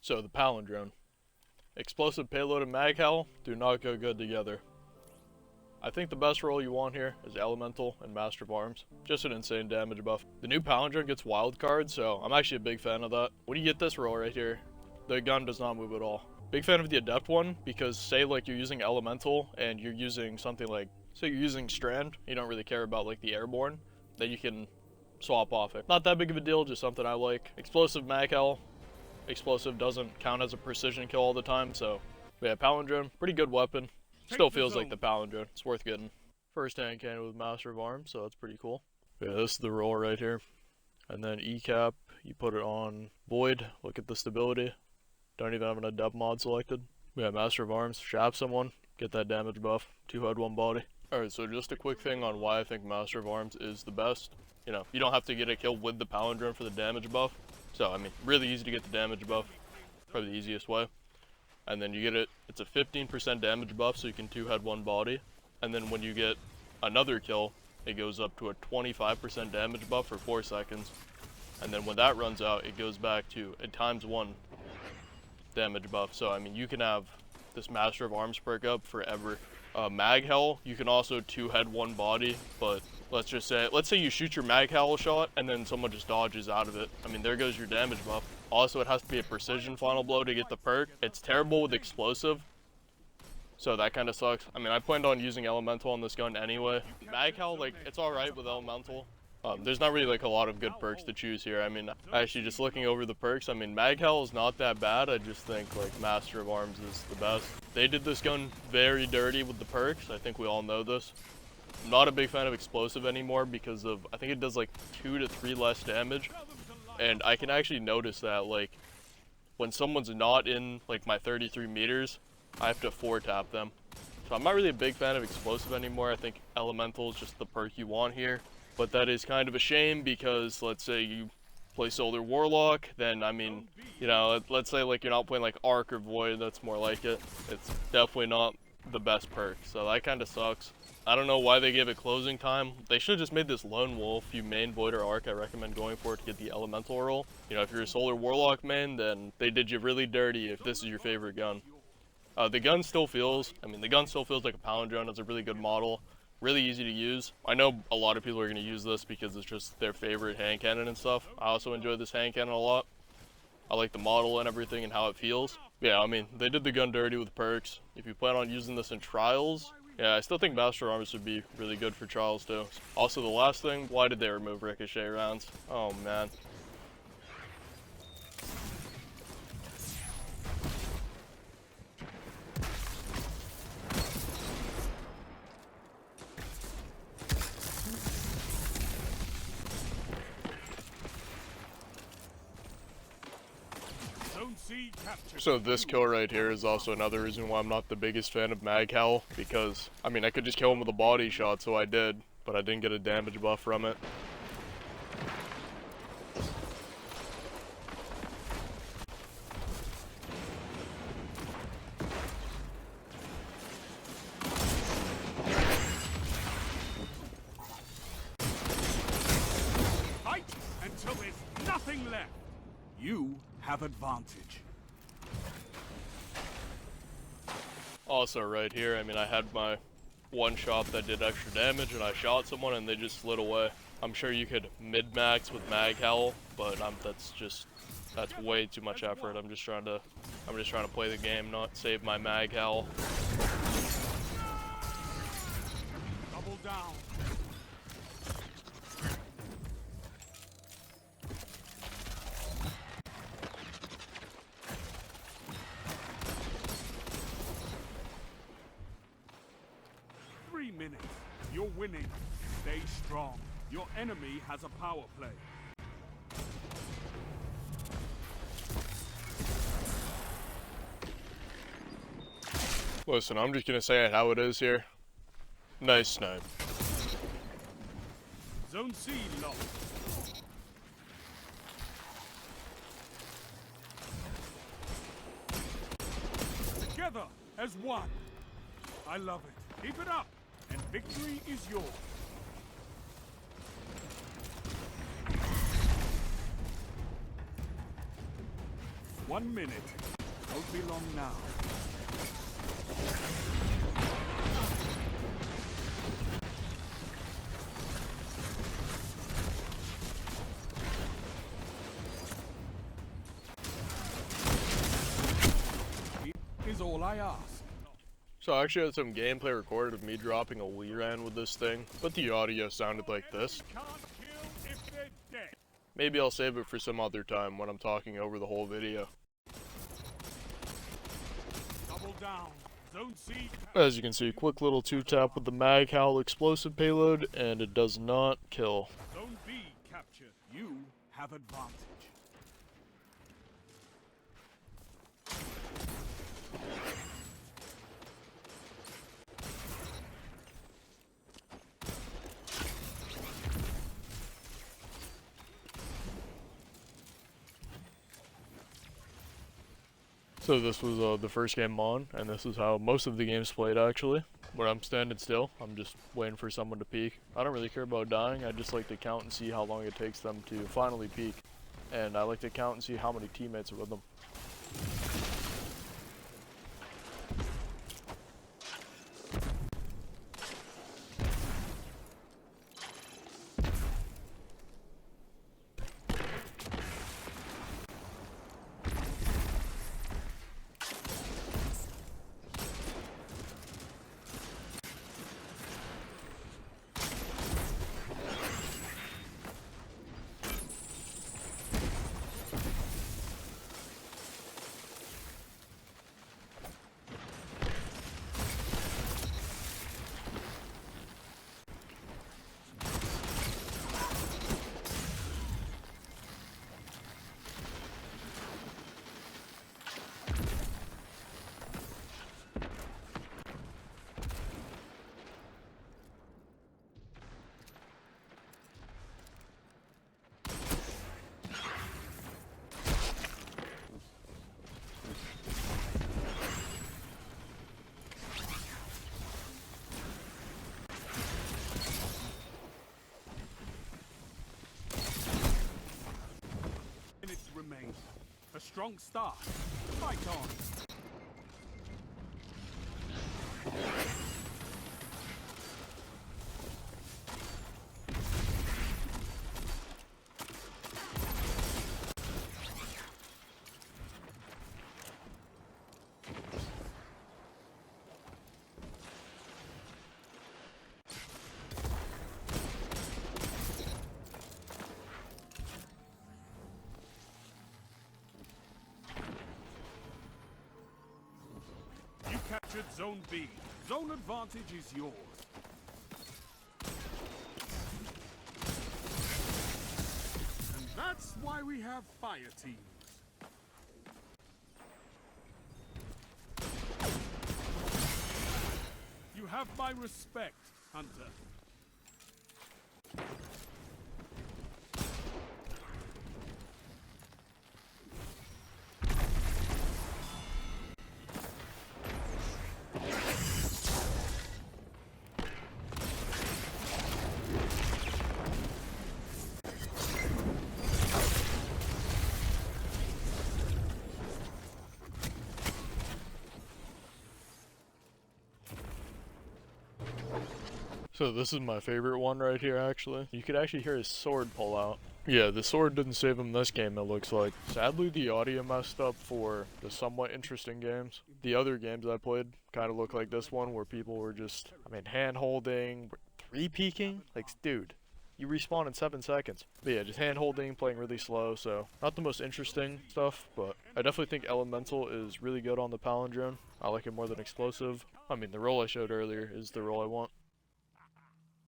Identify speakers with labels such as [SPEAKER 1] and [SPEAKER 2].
[SPEAKER 1] So the Palindrome. Explosive payload and mag howl do not go good together. I think the best role you want here is Elemental and Master of Arms. Just an insane damage buff. The new Palindrome gets wild card, so I'm actually a big fan of that. When you get this role right here, the gun does not move at all. Big fan of the Adept one, because say like you're using Elemental and you're using something like, say you're using Strand, you don't really care about like the Airborne, then you can swap off it. Not that big of a deal, just something I like. Explosive mag howl. Explosive doesn't count as a precision kill all the time, so yeah, Palindrome, pretty good weapon. Still feels like the Palindrome. It's worth getting. First hand cannon with Master of Arms, so that's pretty cool. Yeah, this is the roll right here. And then E-cap, you put it on Void. Look at the stability. Don't even have an Adept mod selected. Yeah, Master of Arms, shab someone, get that damage buff. 2 head, 1 body. Alright, so just a quick thing on why I think Master of Arms is the best. You know, you don't have to get a kill with the Palindrome for the damage buff. So, I mean, really easy to get the damage buff. Probably the easiest way. And then you get it, it's a 15% damage buff, so you can 2 head 1 body. And then when you get another kill, it goes up to a 25% damage buff for 4 seconds. And then when that runs out, it goes back to a ×1 damage buff. So, I mean, you can have this Master of Arms perk up forever. Mag Howl, you can also 2 head 1 body, but let's say you shoot your Mag Howl shot and then someone just dodges out of it. I mean, there goes your damage buff. Also, it has to be a precision final blow to get the perk. It's terrible with explosive, so that kind of sucks. I mean, I planned on using Elemental on this gun anyway. Mag Howl, like, it's alright with Elemental. There's not really like a lot of good perks to choose here. I mean, actually just looking over the perks, I mean, Mag Howl is not that bad. I just think like Master of Arms is the best. They did this gun very dirty with the perks. I think we all know this. I'm not a big fan of Explosive anymore because of, I think it does like 2 to 3 less damage. And I can actually notice that like when someone's not in like my 33 meters, I have to 4-tap them. So I'm not really a big fan of Explosive anymore. I think Elemental is just the perk you want here. But that is kind of a shame because let's say you play Solar Warlock, then I mean, you know, let's say like you're not playing like Arc or Void, that's more like it. It's definitely not the best perk, so that kind of sucks. I don't know why they gave it closing time. They should have just made this Lone Wolf. If you main Void or Arc, I recommend going for it to get the Elemental roll. You know, if you're a Solar Warlock main, then they did you really dirty if this is your favorite gun. The gun still feels like a Palindrome. It's a really good model. Really easy to use. I know a lot of people are going to use this because it's just their favorite hand cannon and stuff. I also enjoy this hand cannon a lot. I like the model and everything and how it feels. Yeah, I mean, they did the gun dirty with perks. If you plan on using this in trials, yeah, I still think Master Arms would be really good for trials too. Also, the last thing, why did they remove ricochet rounds? Oh man. So this kill right here is also another reason why I'm not the biggest fan of Mag Howl, because, I mean, I could just kill him with a body shot, so I did, but I didn't get a damage buff from it.
[SPEAKER 2] Fight until there's nothing left. You have advantage.
[SPEAKER 1] Also right here, I mean, I had my one shot that did extra damage and I shot someone and they just slid away. I'm sure you could mid-max with Mag Howl, but that's way too much effort. I'm just trying to play the game, not save my Mag Howl.
[SPEAKER 2] Double down. Minutes. You're winning. Stay strong. Your enemy has a power play.
[SPEAKER 1] Listen, I'm just gonna say it how it is here. Nice snipe.
[SPEAKER 2] Zone C locked. Together as one. I love it. Keep it up. And victory is yours. 1 minute. Won't be long now. Is all I ask.
[SPEAKER 1] So I actually had some gameplay recorded of me dropping a Liran with this thing, but the audio sounded like this.
[SPEAKER 2] Can't kill if they're dead.
[SPEAKER 1] Maybe I'll save it for some other time when I'm talking over the whole video.
[SPEAKER 2] Double down. Zone C.
[SPEAKER 1] As you can see, quick little 2-tap with the Mag Howl explosive payload, and it does not kill.
[SPEAKER 2] Zone B captured. You have advantage.
[SPEAKER 1] So this was the first game on, and this is how most of the game's played actually. Where I'm standing still, I'm just waiting for someone to peek. I don't really care about dying, I just like to count and see how long it takes them to finally peek. And I like to count and see how many teammates are with them.
[SPEAKER 2] Remain. A strong start. Fight on. Captured Zone B. Zone advantage is yours. And that's why we have fire teams. You have my respect, Hunter.
[SPEAKER 1] So this is my favorite one right here actually. You could actually hear his sword pull out. Yeah, the sword didn't save him this game, it looks like. Sadly, the audio messed up for the somewhat interesting games. The other games I played kind of look like this one, where people were just, hand-holding, 3-peeking? Like, dude, you respawn in 7 seconds. But yeah, just hand-holding, playing really slow, so not the most interesting stuff, but I definitely think Elemental is really good on the Palindrome. I like it more than Explosive. The role I showed earlier is the role I want.